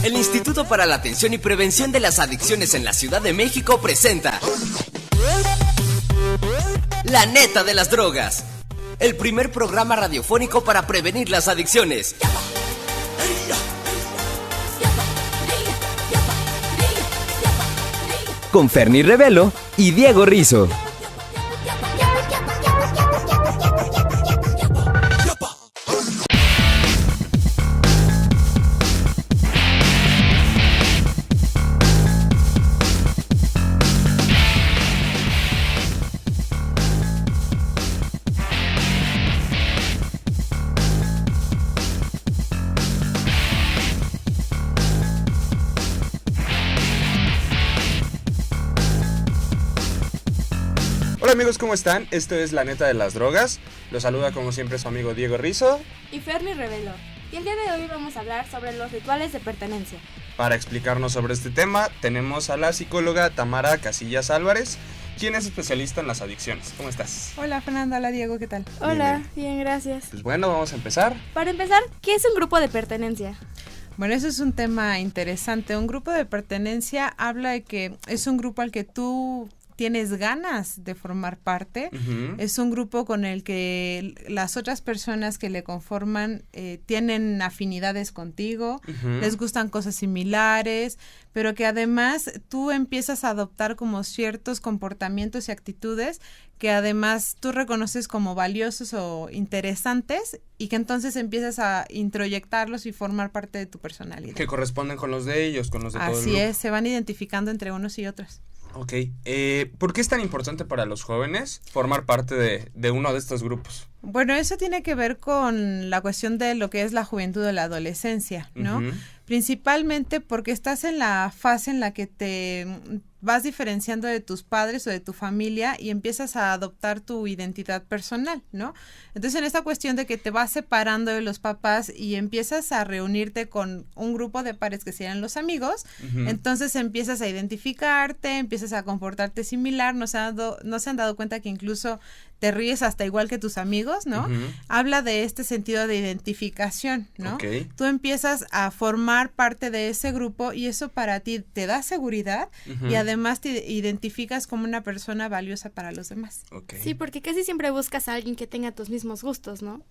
El Instituto para la Atención y Prevención de las Adicciones en la Ciudad de México presenta La Neta de las Drogas, el primer programa radiofónico para prevenir las adicciones. Con Ferni Revelo y Diego Rizzo. Hola amigos, ¿cómo están? Esto es La Neta de las Drogas. Los saluda como siempre su amigo Diego Rizzo y Ferni Revelo. Y el día de hoy vamos a hablar sobre los rituales de pertenencia. Para explicarnos sobre este tema tenemos a la psicóloga Tamara Casillas Álvarez, quien es especialista en las adicciones. ¿Cómo estás? Hola Fernanda, hola Diego, ¿qué tal? Hola, bien, gracias. Pues bueno, vamos a empezar. Para empezar, ¿qué es un grupo de pertenencia? Bueno, eso es un tema interesante. Un grupo de pertenencia habla de que es un grupo al que tú tienes ganas de formar parte. Uh-huh. Es un grupo con el que las otras personas que le conforman tienen afinidades contigo, uh-huh, les gustan cosas similares, pero que además tú empiezas a adoptar como ciertos comportamientos y actitudes que además tú reconoces como valiosos o interesantes y que entonces empiezas a introyectarlos y formar parte de tu personalidad. Que corresponden con los de ellos, con los de todo el grupo. Así es, se van identificando entre unos y otros. Ok, ¿por qué es tan importante para los jóvenes formar parte de uno de estos grupos? Bueno, eso tiene que ver con la cuestión de lo que es la juventud o la adolescencia, ¿no? Uh-huh. Principalmente porque estás en la fase en la que te vas diferenciando de tus padres o de tu familia y empiezas a adoptar tu identidad personal, ¿no? Entonces, en esta cuestión de que te vas separando de los papás y empiezas a reunirte con un grupo de pares que serían los amigos, uh-huh, entonces empiezas a identificarte, empiezas a comportarte similar, no se han dado cuenta que incluso te ríes hasta igual que tus amigos, ¿no? Uh-huh. Habla de este sentido de identificación, ¿no? Okay. Tú empiezas a formar parte de ese grupo y eso para ti te da seguridad, uh-huh, y además te identificas como una persona valiosa para los demás. Okay. Sí, porque casi siempre buscas a alguien que tenga tus mismos gustos, ¿no?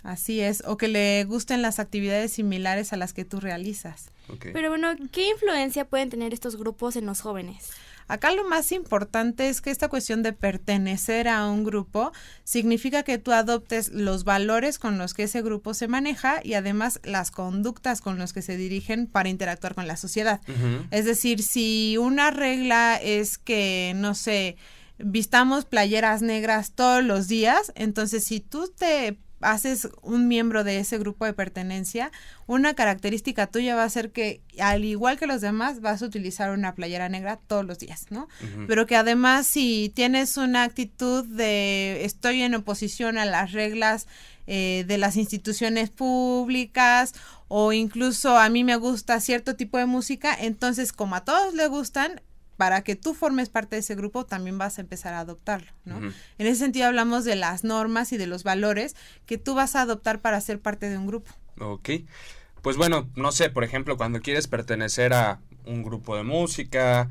Así es, o que le gusten las actividades similares a las que tú realizas. Okay. Pero bueno, ¿qué influencia pueden tener estos grupos en los jóvenes? Acá lo más importante es que esta cuestión de pertenecer a un grupo significa que tú adoptes los valores con los que ese grupo se maneja y además las conductas con las que se dirigen para interactuar con la sociedad. Uh-huh. Es decir, si una regla es que, no sé, vistamos playeras negras todos los días, entonces si tú te haces un miembro de ese grupo de pertenencia, una característica tuya va a ser que, al igual que los demás, vas a utilizar una playera negra todos los días, ¿no? Uh-huh. Pero que además, si tienes una actitud de estoy en oposición a las reglas de las instituciones públicas, o incluso a mí me gusta cierto tipo de música, entonces como a todos les gustan, para que tú formes parte de ese grupo, también vas a empezar a adoptarlo, ¿no? Uh-huh. En ese sentido hablamos de las normas y de los valores que tú vas a adoptar para ser parte de un grupo. Ok, pues bueno, no sé, por ejemplo, cuando quieres pertenecer a un grupo de música,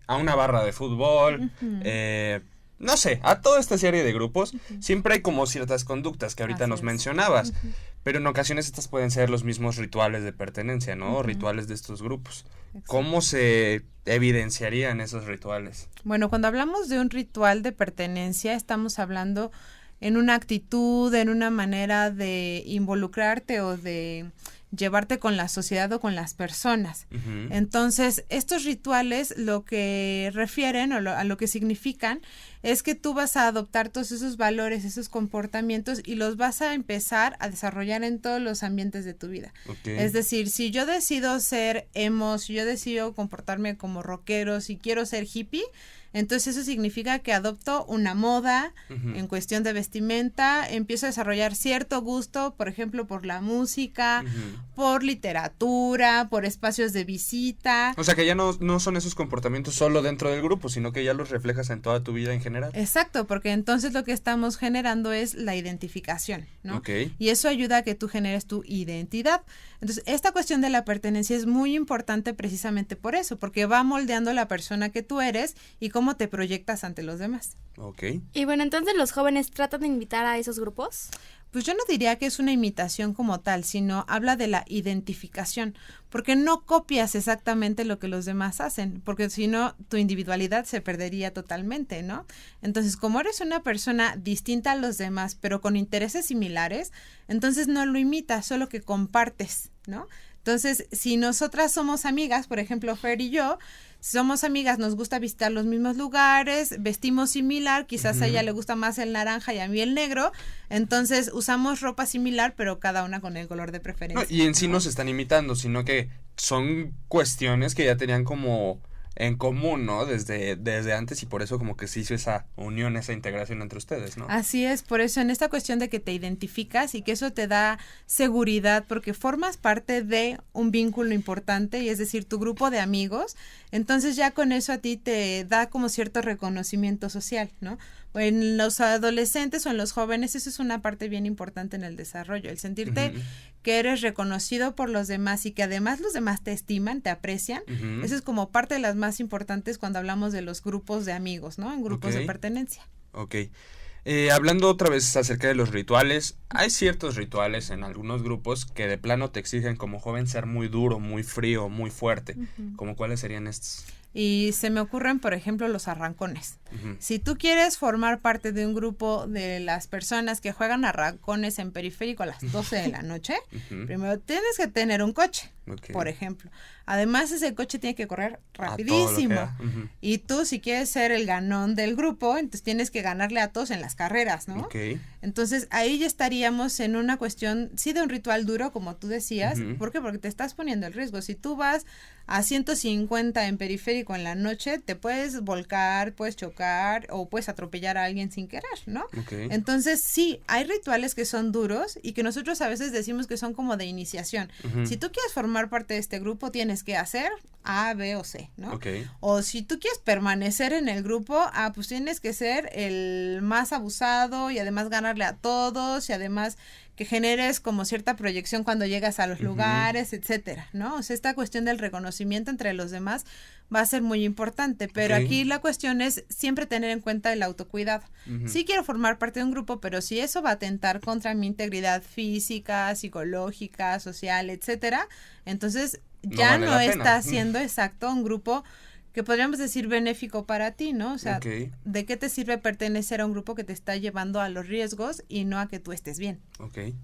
a una barra de fútbol, uh-huh, no sé, a toda esta serie de grupos, uh-huh, siempre hay como ciertas conductas que ahorita nos mencionabas, uh-huh, pero en ocasiones estas pueden ser los mismos rituales de pertenencia, ¿no? Uh-huh. Rituales de estos grupos. Exacto. ¿Cómo se evidenciarían esos rituales? Bueno, cuando hablamos de un ritual de pertenencia, estamos hablando en una actitud, en una manera de involucrarte o de llevarte con la sociedad o con las personas. Uh-huh. Entonces, estos rituales lo que refieren o a lo que significan es que tú vas a adoptar todos esos valores, esos comportamientos y los vas a empezar a desarrollar en todos los ambientes de tu vida. Okay. Es decir, si yo decido ser emo, si yo decido comportarme como rockero, si quiero ser hippie, entonces eso significa que adopto una moda, uh-huh, en cuestión de vestimenta, empiezo a desarrollar cierto gusto, por ejemplo, por la música, uh-huh, por literatura, por espacios de visita. O sea que ya no son esos comportamientos solo dentro del grupo, sino que ya los reflejas en toda tu vida en general. Exacto, porque entonces lo que estamos generando es la identificación, ¿no? Okay. Y eso ayuda a que tú generes tu identidad. Entonces, esta cuestión de la pertenencia es muy importante precisamente por eso, porque va moldeando la persona que tú eres y cómo te proyectas ante los demás. Okay. Y bueno, entonces los jóvenes tratan de invitar a esos grupos. Pues yo no diría que es una imitación como tal, sino habla de la identificación, porque no copias exactamente lo que los demás hacen, porque si no, tu individualidad se perdería totalmente, ¿no? Entonces, como eres una persona distinta a los demás, pero con intereses similares, entonces no lo imitas, solo que compartes, ¿no? Entonces, si nosotras somos amigas, por ejemplo, Fer y yo, somos amigas, nos gusta visitar los mismos lugares, vestimos similar, quizás a ella le gusta más el naranja y a mí el negro, entonces usamos ropa similar, pero cada una con el color de preferencia. No, y en sí no se están imitando, sino que son cuestiones que ya tenían como en común, ¿no? Desde antes, y por eso como que se hizo esa unión, esa integración entre ustedes, ¿no? Así es, por eso en esta cuestión de que te identificas y que eso te da seguridad porque formas parte de un vínculo importante, y es decir, tu grupo de amigos, entonces ya con eso a ti te da como cierto reconocimiento social, ¿no? En los adolescentes o en los jóvenes eso es una parte bien importante en el desarrollo, el sentirte que eres reconocido por los demás y que además los demás te estiman, te aprecian, eso es como parte de las más importantes cuando hablamos de los grupos de amigos, ¿no? En grupos de pertenencia. Ok. Hablando otra vez acerca de los rituales, hay ciertos rituales en algunos grupos que de plano te exigen como joven ser muy duro, muy frío, muy fuerte. ¿Cómo cuáles serían estos? Y se me ocurren, por ejemplo, los arrancones. Si tú quieres formar parte de un grupo de las personas que juegan arrancones en periférico a las 12 de la noche, primero tienes que tener un coche, por ejemplo. Además, ese coche tiene que correr rapidísimo. Y tú, si quieres ser el ganón del grupo, entonces tienes que ganarle a todos en las carreras, ¿no? Entonces, ahí ya estaríamos en una cuestión, sí, de un ritual duro, como tú decías. ¿Por qué? Porque te estás poniendo el riesgo. Si tú vas a 150 en periférico en la noche, te puedes volcar, puedes chocar o puedes atropellar a alguien sin querer, ¿no? Entonces, sí, hay rituales que son duros y que nosotros a veces decimos que son como de iniciación. Si tú quieres formar parte de este grupo, tienes que hacer A, B o C, ¿no? O si tú quieres permanecer en el grupo, pues tienes que ser el más abusado y además ganarle a todos y además que generes como cierta proyección cuando llegas a los lugares, etcétera, ¿no? O sea, esta cuestión del reconocimiento entre los demás va a ser muy importante, pero aquí la cuestión es siempre tener en cuenta el autocuidado. Sí quiero formar parte de un grupo, pero si eso va a atentar contra mi integridad física, psicológica, social, etcétera, entonces ya no está siendo exacto un grupo que podríamos decir benéfico para ti, ¿no? O sea, ¿de qué te sirve pertenecer a un grupo que te está llevando a los riesgos y no a que tú estés bien?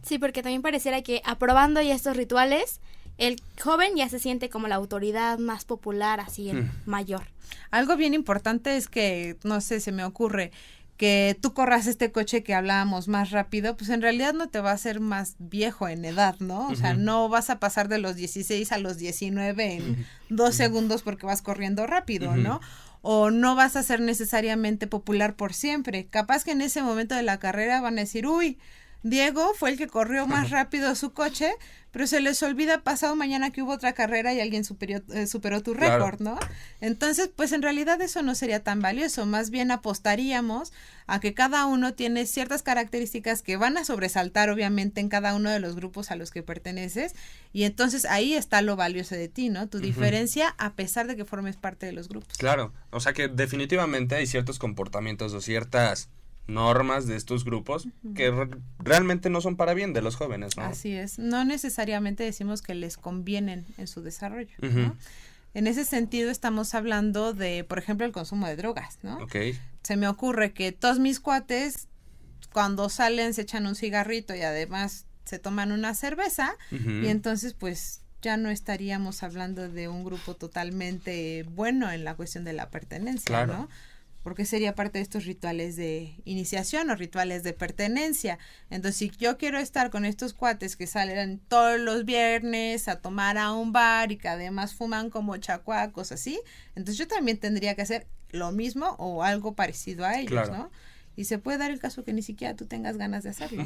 Sí, porque también pareciera que aprobando ya estos rituales, el joven ya se siente como la autoridad más popular, así el mayor. Algo bien importante es que, no sé, se me ocurre que tú corras este coche que hablábamos más rápido, pues en realidad no te va a hacer más viejo en edad, ¿no? O sea, no vas a pasar de los 16 a los 19 en 2 segundos porque vas corriendo rápido, ¿no? O no vas a ser necesariamente popular por siempre. Capaz que en ese momento de la carrera van a decir, uy, Diego fue el que corrió más rápido su coche, pero se les olvida pasado mañana que hubo otra carrera y alguien superó tu récord, ¿no? Entonces, pues en realidad eso no sería tan valioso, más bien apostaríamos a que cada uno tiene ciertas características que van a sobresaltar obviamente en cada uno de los grupos a los que perteneces, y entonces ahí está lo valioso de ti, ¿no? Tu diferencia a pesar de que formes parte de los grupos. Claro, o sea que definitivamente hay ciertos comportamientos o ciertas normas de estos grupos que realmente no son para bien de los jóvenes, ¿no? Así es, no necesariamente decimos que les convienen en su desarrollo, ¿no? En ese sentido estamos hablando de, por ejemplo, el consumo de drogas, ¿no? Se me ocurre que todos mis cuates cuando salen se echan un cigarrito y además se toman una cerveza y entonces pues ya no estaríamos hablando de un grupo totalmente bueno en la cuestión de la pertenencia, ¿no? Porque sería parte de estos rituales de iniciación o rituales de pertenencia. Entonces, si yo quiero estar con estos cuates que salen todos los viernes a tomar a un bar y que además fuman como chacuacos, así, entonces yo también tendría que hacer lo mismo o algo parecido a ellos, ¿no? Y se puede dar el caso que ni siquiera tú tengas ganas de hacerlo.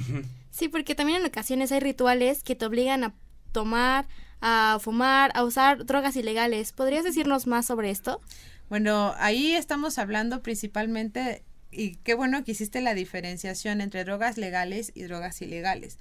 Sí, porque también en ocasiones hay rituales que te obligan a tomar, a fumar, a usar drogas ilegales. ¿Podrías decirnos más sobre esto? Bueno, ahí estamos hablando principalmente, y qué bueno que hiciste la diferenciación entre drogas legales y drogas ilegales.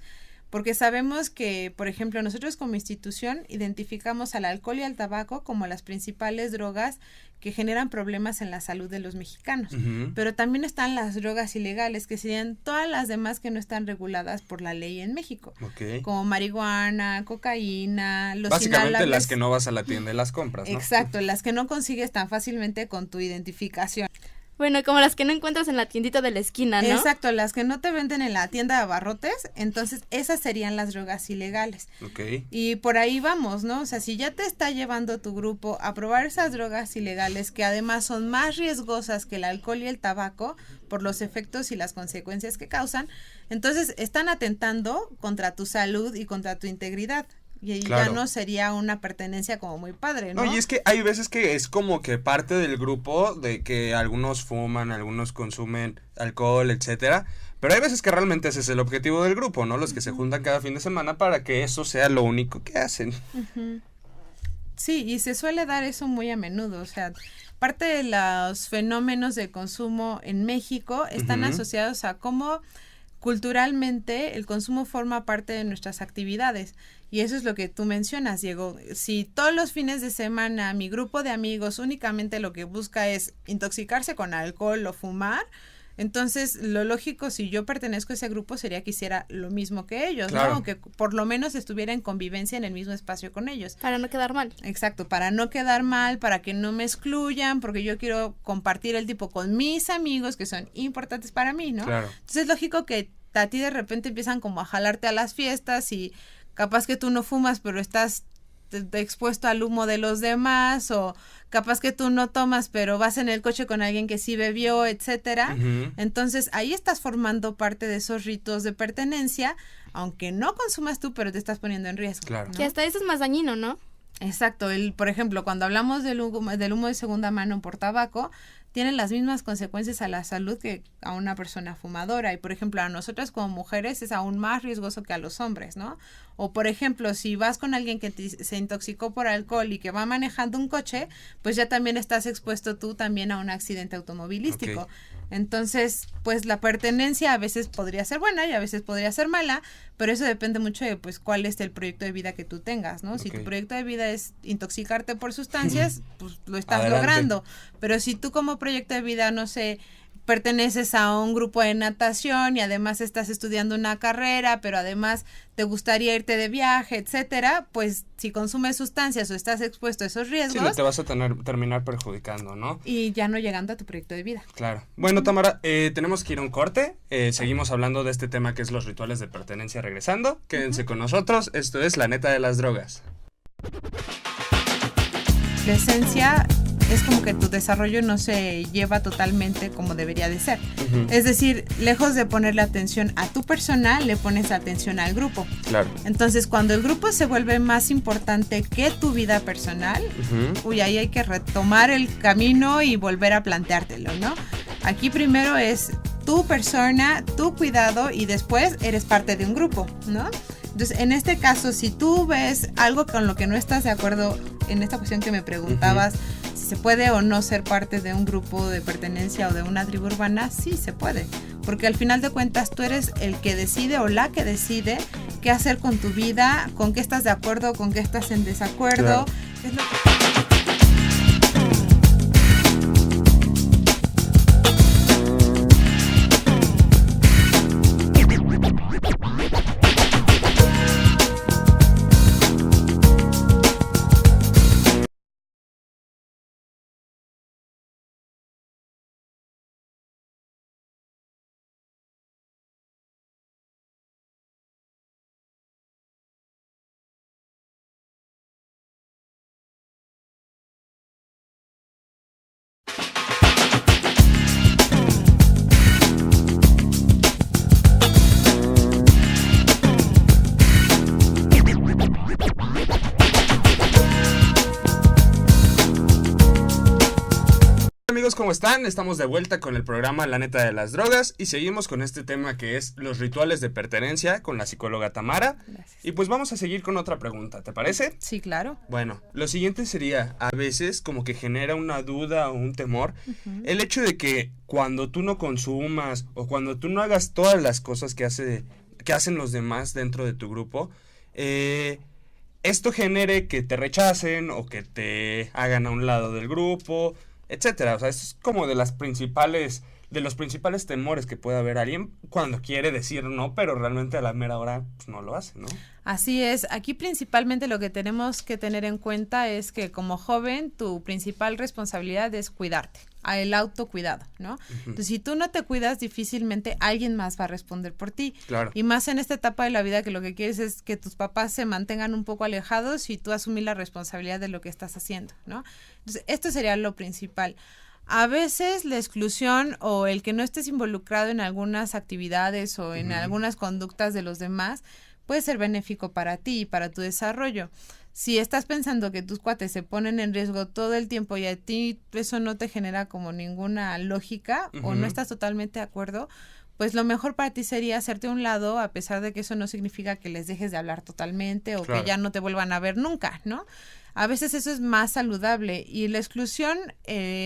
Porque sabemos que, por ejemplo, nosotros como institución identificamos al alcohol y al tabaco como las principales drogas que generan problemas en la salud de los mexicanos. Pero también están las drogas ilegales, que serían todas las demás que no están reguladas por la ley en México. Como marihuana, cocaína, los básicamente inhalables. las que no vas a la tienda y las compras, ¿no? Exacto, las que no consigues tan fácilmente con tu identificación. Bueno, como las que no encuentras en la tiendita de la esquina, ¿no? Exacto, las que no te venden en la tienda de abarrotes, entonces esas serían las drogas ilegales. Y por ahí vamos, ¿no? O sea, si ya te está llevando tu grupo a probar esas drogas ilegales, que además son más riesgosas que el alcohol y el tabaco, por los efectos y las consecuencias que causan, entonces están atentando contra tu salud y contra tu integridad. Y ya no sería una pertenencia como muy padre, ¿no? No, y es que hay veces que es como que parte del grupo de que algunos fuman, algunos consumen alcohol, etcétera, pero hay veces que realmente ese es el objetivo del grupo, ¿no? Los que se juntan cada fin de semana para que eso sea lo único que hacen. Sí, y se suele dar eso muy a menudo, o sea, parte de los fenómenos de consumo en México están asociados a cómo culturalmente el consumo forma parte de nuestras actividades. Y eso es lo que tú mencionas, Diego. Si todos los fines de semana mi grupo de amigos únicamente lo que busca es intoxicarse con alcohol o fumar, entonces lo lógico, si yo pertenezco a ese grupo, sería que hiciera lo mismo que ellos, ¿no? O que por lo menos estuviera en convivencia en el mismo espacio con ellos. Para no quedar mal. Exacto, para no quedar mal, para que no me excluyan, porque yo quiero compartir el tiempo con mis amigos que son importantes para mí, ¿no? Entonces es lógico que a ti de repente empiezan como a jalarte a las fiestas y capaz que tú no fumas, pero estás expuesto al humo de los demás, o capaz que tú no tomas, pero vas en el coche con alguien que sí bebió, etcétera. Entonces, ahí estás formando parte de esos ritos de pertenencia, aunque no consumas tú, pero te estás poniendo en riesgo. ¿No? Que hasta eso es más dañino, ¿no? Exacto, por ejemplo, cuando hablamos del humo de segunda mano por tabaco, tienen las mismas consecuencias a la salud que a una persona fumadora. Y, por ejemplo, a nosotras como mujeres es aún más riesgoso que a los hombres, ¿no? O, por ejemplo, si vas con alguien que se intoxicó por alcohol y que va manejando un coche, pues ya también estás expuesto tú también a un accidente automovilístico. Entonces, pues la pertenencia a veces podría ser buena y a veces podría ser mala, pero eso depende mucho de pues cuál es el proyecto de vida que tú tengas, ¿no? Si tu proyecto de vida es intoxicarte por sustancias, pues lo estás logrando. Pero si tú como proyecto de vida, no sé, perteneces a un grupo de natación y además estás estudiando una carrera, pero además te gustaría irte de viaje, etcétera, pues si consumes sustancias o estás expuesto a esos riesgos, sí, no te vas a terminar perjudicando, ¿no? Y ya no llegando a tu proyecto de vida. Claro. Bueno, Tamara, tenemos que ir a un corte. Seguimos hablando de este tema que es los rituales de pertenencia regresando. Quédense con nosotros. Esto es La Neta de las Drogas. La esencia es como que tu desarrollo no se lleva totalmente como debería de ser. Es decir, lejos de ponerle atención a tu persona, le pones atención al grupo. Claro. Entonces, cuando el grupo se vuelve más importante que tu vida personal, ahí hay que retomar el camino y volver a planteártelo, ¿no? Aquí primero es tu persona, tu cuidado y después eres parte de un grupo, ¿no? Entonces, en este caso, si tú ves algo con lo que no estás de acuerdo, en esta cuestión que me preguntabas, si se puede o no ser parte de un grupo de pertenencia o de una tribu urbana, sí se puede. Porque al final de cuentas tú eres el que decide o la que decide qué hacer con tu vida, con qué estás de acuerdo, con qué estás en desacuerdo. Es lo que... amigos? ¿Cómo están? Estamos de vuelta con el programa La Neta de las Drogas y seguimos con este tema que es los rituales de pertenencia con la psicóloga Tamara. Gracias. Y pues vamos a seguir con otra pregunta, ¿te parece? Sí, claro. Bueno, lo siguiente sería, a veces como que genera una duda o un temor, el hecho de que cuando tú no consumas o cuando tú no hagas todas las cosas que hacen los demás dentro de tu grupo, esto genere que te rechacen o que te hagan a un lado del grupo, etcétera. O sea, esto es como de los principales temores que puede haber alguien cuando quiere decir no, pero realmente a la mera hora pues, no lo hace, ¿no? Así es, aquí principalmente lo que tenemos que tener en cuenta es que como joven tu principal responsabilidad es cuidarte, el autocuidado, ¿no? Entonces si tú no te cuidas difícilmente alguien más va a responder por ti. Claro. Y más en esta etapa de la vida que lo que quieres es que tus papás se mantengan un poco alejados y tú asumir la responsabilidad de lo que estás haciendo, ¿no? Entonces esto sería lo principal. A veces la exclusión o el que no estés involucrado en algunas actividades o en algunas conductas de los demás puede ser benéfico para ti y para tu desarrollo. Si estás pensando que tus cuates se ponen en riesgo todo el tiempo y a ti eso no te genera como ninguna lógica o no estás totalmente de acuerdo, pues lo mejor para ti sería hacerte a un lado, a pesar de que eso no significa que les dejes de hablar totalmente o que ya no te vuelvan a ver nunca, ¿no? A veces eso es más saludable y la exclusión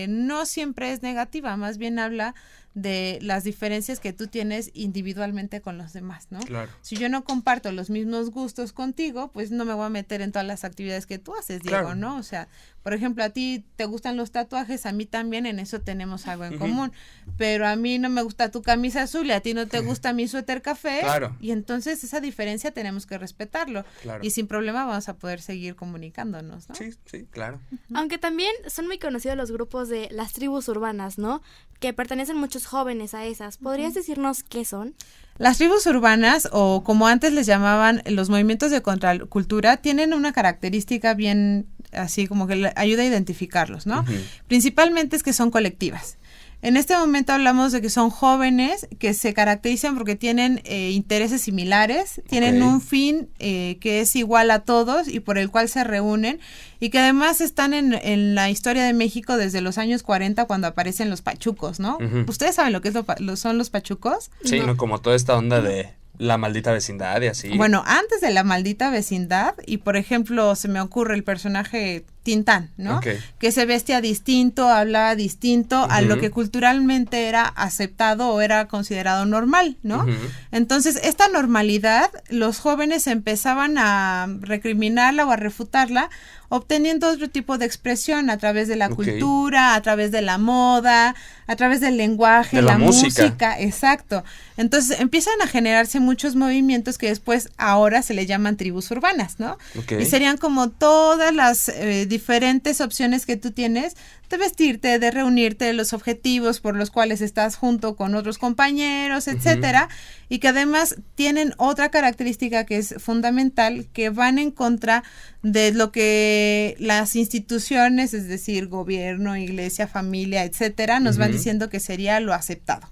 no siempre es negativa, más bien habla de las diferencias que tú tienes individualmente con los demás, ¿no? Claro. Si yo no comparto los mismos gustos contigo, pues no me voy a meter en todas las actividades que tú haces, Diego, Claro. ¿no? O sea, por ejemplo, a ti te gustan los tatuajes, a mí también, en eso tenemos algo en común, pero a mí no me gusta tu camisa azul y a ti no te gusta mi suéter café, Claro. y entonces esa diferencia tenemos que respetarlo, Claro. y sin problema vamos a poder seguir comunicándonos, ¿no? Sí, claro. Aunque también son muy conocidos los grupos de las tribus urbanas, ¿no? Que pertenecen muchos jóvenes a esas. ¿Podrías decirnos qué son? Las tribus urbanas, o como antes les llamaban los movimientos de contracultura, tienen una característica bien así como que ayuda a identificarlos, ¿no? Principalmente es que son colectivas. En este momento hablamos de que son jóvenes que se caracterizan porque tienen intereses similares, tienen un fin que es igual a todos y por el cual se reúnen, y que además están en la historia de México desde los años 40 cuando aparecen los pachucos, ¿no? ¿Ustedes saben lo que es son los pachucos? Sí, no, como toda esta onda de la maldita vecindad y así. Bueno, antes de la maldita vecindad, y por ejemplo se me ocurre el personaje Tintán, ¿no? Que se vestía distinto, hablaba distinto a lo que culturalmente era aceptado o era considerado normal, ¿no? Entonces, esta normalidad, los jóvenes empezaban a recriminarla o a refutarla, obteniendo otro tipo de expresión a través de la cultura, a través de la moda, a través del lenguaje, de la música. Exacto. Entonces empiezan a generarse muchos movimientos que después ahora se le llaman tribus urbanas, ¿no? Y serían como todas las diferentes opciones que tú tienes de vestirte, de reunirte, los objetivos por los cuales estás junto con otros compañeros, etcétera, y que además tienen otra característica que es fundamental, que van en contra de lo que las instituciones, es decir, gobierno, iglesia, familia, etcétera, nos van diciendo que sería lo aceptado.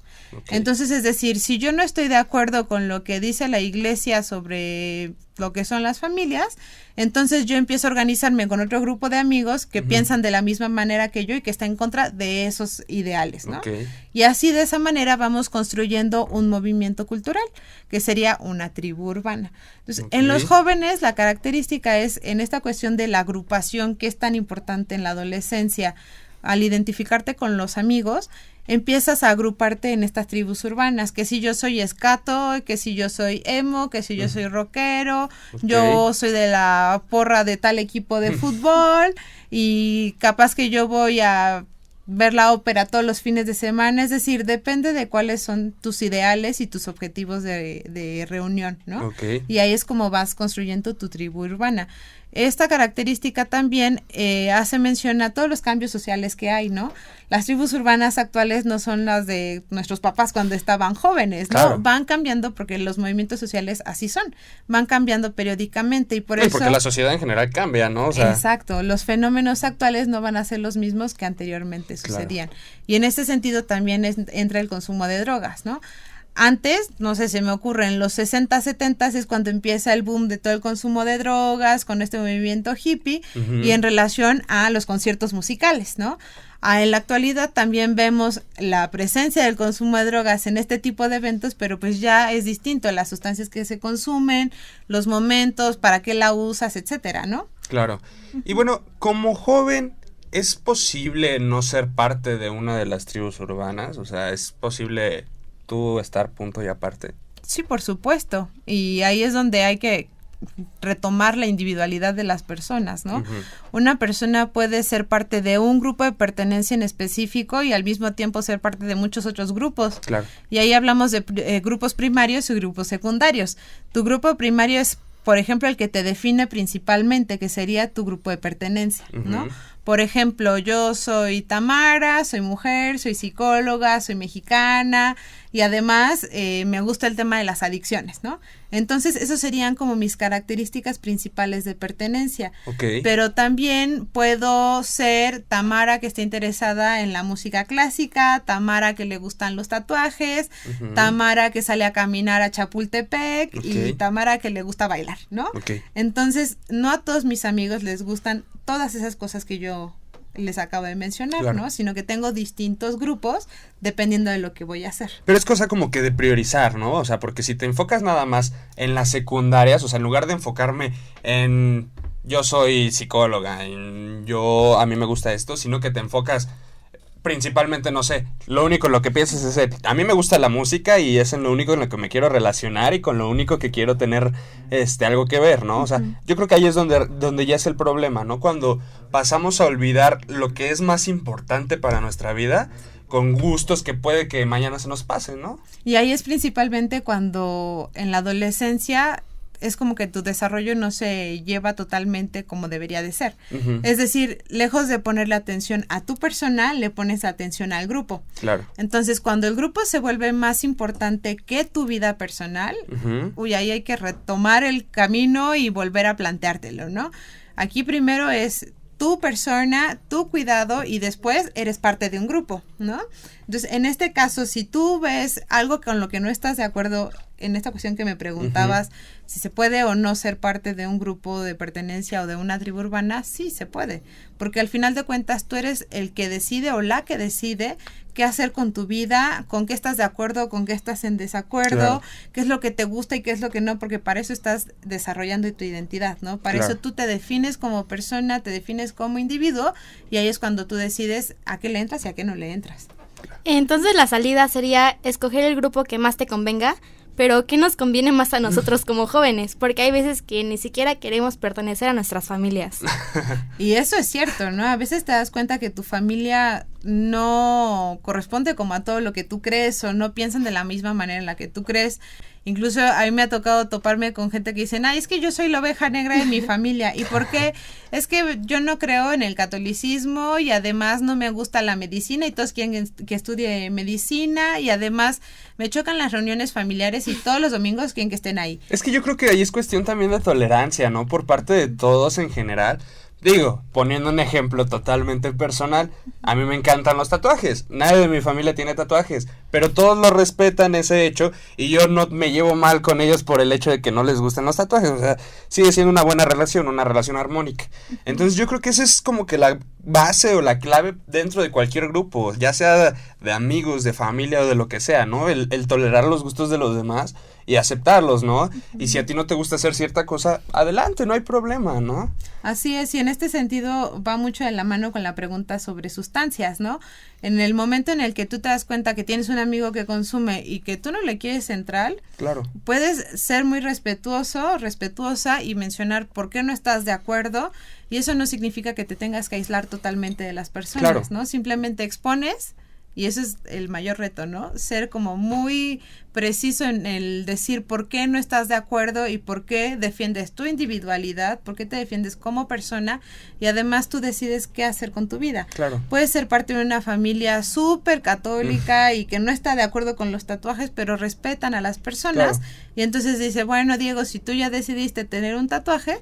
Entonces, es decir, si yo no estoy de acuerdo con lo que dice la iglesia sobre lo que son las familias, entonces yo empiezo a organizarme con otro grupo de amigos que piensan de la misma manera que yo y que está en contra de esos ideales, ¿no? Y así de esa manera vamos construyendo un movimiento cultural, que sería una tribu urbana. Entonces, en los jóvenes la característica es en esta cuestión de la agrupación que es tan importante en la adolescencia. Al identificarte con los amigos, empiezas a agruparte en estas tribus urbanas, que si yo soy escato, que si yo soy emo, que si yo soy rockero, yo soy de la porra de tal equipo de fútbol y capaz que yo voy a ver la ópera todos los fines de semana, es decir, depende de cuáles son tus ideales y tus objetivos de reunión, ¿no? Y ahí es como vas construyendo tu tribu urbana. Esta característica también hace mención a todos los cambios sociales que hay, ¿no? Las tribus urbanas actuales no son las de nuestros papás cuando estaban jóvenes, ¿no? Claro. Van cambiando porque los movimientos sociales así son, van cambiando periódicamente y por eso... porque la sociedad en general cambia, ¿no? O sea, exacto, los fenómenos actuales no van a ser los mismos que anteriormente sucedían. Y en este sentido también entra el consumo de drogas, ¿no? Antes, no sé, se me ocurre, en los 60, 70 es cuando empieza el boom de todo el consumo de drogas con este movimiento hippie y en relación a los conciertos musicales, ¿no? En la actualidad también vemos la presencia del consumo de drogas en este tipo de eventos, pero pues ya es distinto, las sustancias que se consumen, los momentos, para qué la usas, etcétera, ¿no? Claro. Y bueno, como joven, ¿es posible no ser parte de una de las tribus urbanas? O sea, ¿es posible tú estar punto y aparte? Sí, por supuesto. Y ahí es donde hay que retomar la individualidad de las personas, ¿no? Una persona puede ser parte de un grupo de pertenencia en específico y al mismo tiempo ser parte de muchos otros grupos. Claro. Y ahí hablamos de grupos primarios y grupos secundarios. Tu grupo primario es, por ejemplo, el que te define principalmente, que sería tu grupo de pertenencia, ¿no? Por ejemplo, yo soy Tamara, soy mujer, soy psicóloga, soy mexicana y además me gusta el tema de las adicciones, ¿no? Entonces, esos serían como mis características principales de pertenencia. Okay. Pero también puedo ser Tamara que está interesada en la música clásica, Tamara que le gustan los tatuajes, Tamara que sale a caminar a Chapultepec y Tamara que le gusta bailar, ¿no? Entonces, no a todos mis amigos les gustan todas esas cosas que yo les acabo de mencionar, claro, ¿no? Sino que tengo distintos grupos dependiendo de lo que voy a hacer. Pero es cosa como que de priorizar, ¿no? O sea, porque si te enfocas nada más en las secundarias, o sea, en lugar de enfocarme en yo soy psicóloga, en a mí me gusta esto, sino que te enfocas principalmente, no sé, lo único en lo que piensas es a mí me gusta la música y es en lo único en lo que me quiero relacionar y con lo único que quiero tener algo que ver, ¿no? O sea, yo creo que ahí es donde ya es el problema, ¿no? Cuando pasamos a olvidar lo que es más importante para nuestra vida con gustos que puede que mañana se nos pasen, ¿no? Y ahí es principalmente cuando en la adolescencia es como que tu desarrollo no se lleva totalmente como debería de ser. Es decir, lejos de ponerle atención a tu persona, le pones atención al grupo. Claro. Entonces, cuando el grupo se vuelve más importante que tu vida personal, ahí hay que retomar el camino y volver a planteártelo, ¿no? Aquí primero es tu persona, tu cuidado y después eres parte de un grupo, ¿no? Entonces, en este caso, si tú ves algo con lo que no estás de acuerdo, en esta cuestión que me preguntabas, si se puede o no ser parte de un grupo de pertenencia o de una tribu urbana, sí se puede, porque al final de cuentas tú eres el que decide o la que decide qué hacer con tu vida, con qué estás de acuerdo, con qué estás en desacuerdo, claro, qué es lo que te gusta y qué es lo que no, porque para eso estás desarrollando tu identidad, ¿no? Para eso tú te defines como persona, te defines como individuo y ahí es cuando tú decides a qué le entras y a qué no le entras. Entonces la salida sería escoger el grupo que más te convenga, pero ¿qué nos conviene más a nosotros como jóvenes? Porque hay veces que ni siquiera queremos pertenecer a nuestras familias. Y eso es cierto, ¿no? A veces te das cuenta que tu familia no corresponde como a todo lo que tú crees o no piensan de la misma manera en la que tú crees. Incluso a mí me ha tocado toparme con gente que dicen, es que yo soy la oveja negra de mi familia. ¿Y por qué? Es que yo no creo en el catolicismo y además no me gusta la medicina y todos quieren que estudie medicina y además me chocan las reuniones familiares y todos los domingos quieren que estén ahí. Es que yo creo que ahí es cuestión también de tolerancia, ¿no? Por parte de todos en general. Digo, poniendo un ejemplo totalmente personal, a mí me encantan los tatuajes, nadie de mi familia tiene tatuajes, pero todos lo respetan ese hecho y yo no me llevo mal con ellos por el hecho de que no les gusten los tatuajes, o sea, sigue siendo una buena relación, una relación armónica. Entonces yo creo que esa es como que la base o la clave dentro de cualquier grupo, ya sea de amigos, de familia o de lo que sea, ¿no? El tolerar los gustos de los demás y aceptarlos, ¿no? Y si a ti no te gusta hacer cierta cosa, adelante, no hay problema, ¿no? Así es, y en este sentido va mucho de la mano con la pregunta sobre sustancias, ¿no? En el momento en el que tú te das cuenta que tienes un amigo que consume y que tú no le quieres entrar, claro, puedes ser muy respetuosa y mencionar por qué no estás de acuerdo, y eso no significa que te tengas que aislar totalmente de las personas, claro, ¿no? Simplemente expones. Y eso es el mayor reto, ¿no? Ser como muy preciso en el decir por qué no estás de acuerdo y por qué defiendes tu individualidad, por qué te defiendes como persona y además tú decides qué hacer con tu vida. Claro. Puedes ser parte de una familia súper católica y que no está de acuerdo con los tatuajes, pero respetan a las personas. Claro. Y entonces dice, bueno, Diego, si tú ya decidiste tener un tatuaje,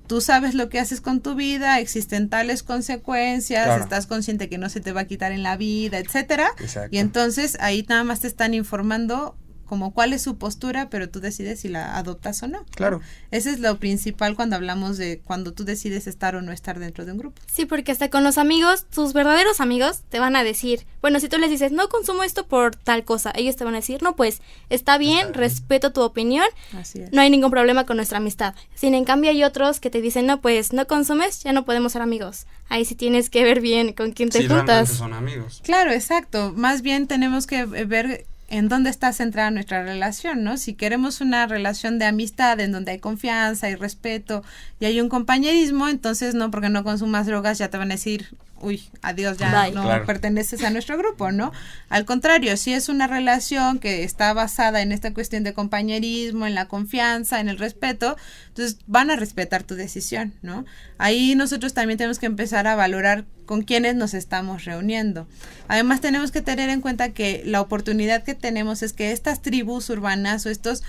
tú sabes lo que haces con tu vida, existen tales consecuencias, claro, estás consciente que no se te va a quitar en la vida, etcétera. Exacto. Y entonces ahí nada más te están informando como cuál es su postura, pero tú decides si la adoptas o no. Claro. Ese es lo principal cuando hablamos de cuando tú decides estar o no estar dentro de un grupo. Sí, porque hasta con los amigos, tus verdaderos amigos te van a decir, bueno, si tú les dices, no consumo esto por tal cosa, ellos te van a decir, no, pues, está bien, respeto tu opinión, Así es. no hay ningún problema con nuestra amistad. Sin en cambio hay otros que te dicen, no, pues, no consumes, ya no podemos ser amigos. Ahí sí tienes que ver bien con quién te Sí, juntas. realmente son amigos. Claro, exacto. Más bien tenemos que ver en dónde está centrada nuestra relación, ¿no? Si queremos una relación de amistad en donde hay confianza y respeto y hay un compañerismo, entonces no, porque no consumas drogas ya te van a decir, uy, adiós, ya Bye. no Claro. perteneces a nuestro grupo, ¿no? Al contrario, si es una relación que está basada en esta cuestión de compañerismo, en la confianza, en el respeto, entonces van a respetar tu decisión, ¿no? Ahí nosotros también tenemos que empezar a valorar con quiénes nos estamos reuniendo. Además tenemos que tener en cuenta que la oportunidad que tenemos es que estas tribus urbanas o estos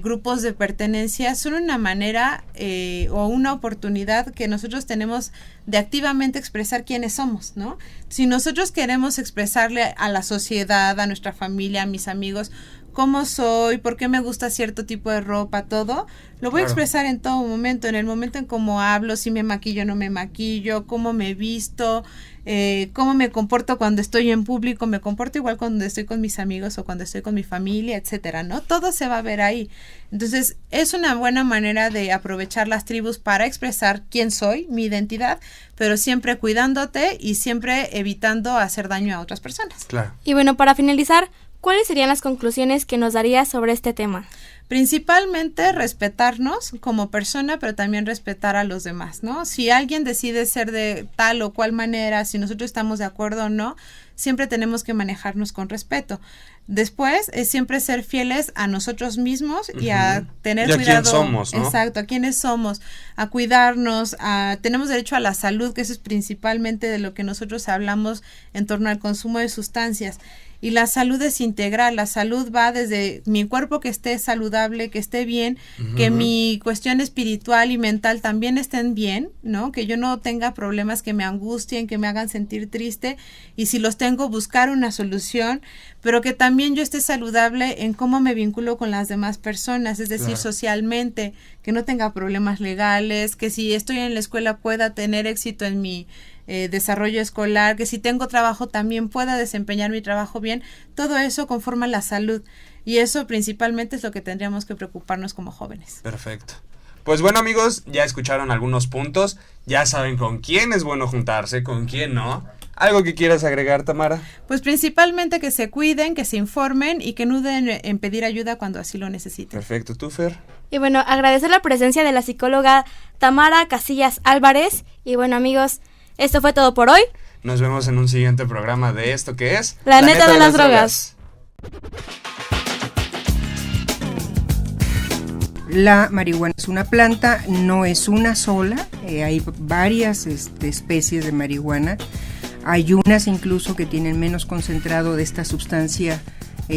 grupos de pertenencia son una manera o una oportunidad que nosotros tenemos de activamente expresar quiénes somos, ¿no? Si nosotros queremos expresarle a la sociedad, a nuestra familia, a mis amigos, cómo soy, por qué me gusta cierto tipo de ropa, todo, lo voy a expresar en todo momento, en el momento en cómo hablo, si me maquillo o no me maquillo, cómo me visto, cómo me comporto cuando estoy en público, me comporto igual cuando estoy con mis amigos o cuando estoy con mi familia, etcétera, ¿no? Todo se va a ver ahí. Entonces, es una buena manera de aprovechar las tribus para expresar quién soy, mi identidad, pero siempre cuidándote y siempre evitando hacer daño a otras personas. Claro. Y bueno, para finalizar, ¿cuáles serían las conclusiones que nos darías sobre este tema? Principalmente respetarnos como persona, pero también respetar a los demás, ¿no? Si alguien decide ser de tal o cual manera, si nosotros estamos de acuerdo o no, siempre tenemos que manejarnos con respeto. Después es siempre ser fieles a nosotros mismos y a tener y a cuidado. quién somos, ¿no? Exacto, a quiénes somos, a cuidarnos, tenemos derecho a la salud, que eso es principalmente de lo que nosotros hablamos en torno al consumo de sustancias. Y la salud es integral, la salud va desde mi cuerpo que esté saludable, que esté bien, que mi cuestión espiritual y mental también estén bien, ¿no? Que yo no tenga problemas que me angustien, que me hagan sentir triste, y si los tengo, buscar una solución, pero que también yo esté saludable en cómo me vinculo con las demás personas, es decir, socialmente, que no tenga problemas legales, que si estoy en la escuela pueda tener éxito en mi desarrollo escolar, que si tengo trabajo también pueda desempeñar mi trabajo bien. Todo eso conforma la salud y eso principalmente es lo que tendríamos que preocuparnos como jóvenes. Perfecto. Pues bueno, amigos, ya escucharon algunos puntos, ya saben con quién es bueno juntarse, con quién no. ¿Algo que quieras agregar, Tamara? Pues principalmente que se cuiden, que se informen y que no duden en pedir ayuda cuando así lo necesiten. Perfecto, ¿tú, Fer? Y bueno, agradecer la presencia de la psicóloga Tamara Casillas Álvarez. Y bueno, amigos, esto fue todo por hoy. Nos vemos en un siguiente programa de esto que es... La neta de las drogas. La marihuana es una planta, no es una sola, hay varias especies de marihuana. Hay unas incluso que tienen menos concentrado de esta sustancia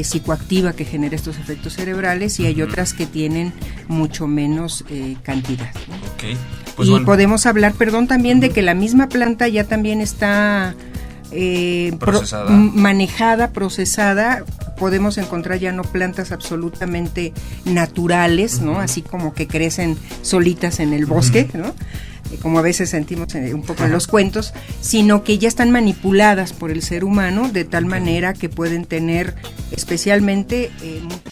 psicoactiva que genera estos efectos cerebrales y hay otras que tienen mucho menos cantidad, ¿no? Ok. Pues y bueno, podemos hablar, también de que la misma planta ya también está procesada. manejada, procesada. Podemos encontrar ya no plantas absolutamente naturales, ¿no? Así como que crecen solitas en el bosque, ¿no? Como a veces sentimos un poco en los cuentos, sino que ya están manipuladas por el ser humano de tal manera que pueden tener especialmente mucho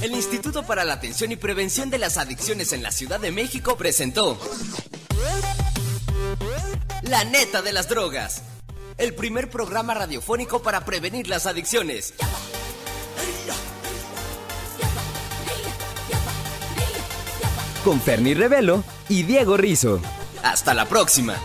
El Instituto para la Atención y Prevención de las Adicciones en la Ciudad de México presentó La Neta de las Drogas, el primer programa radiofónico para prevenir las adicciones. Con Ferni Revelo y Diego Rizzo. Hasta la próxima.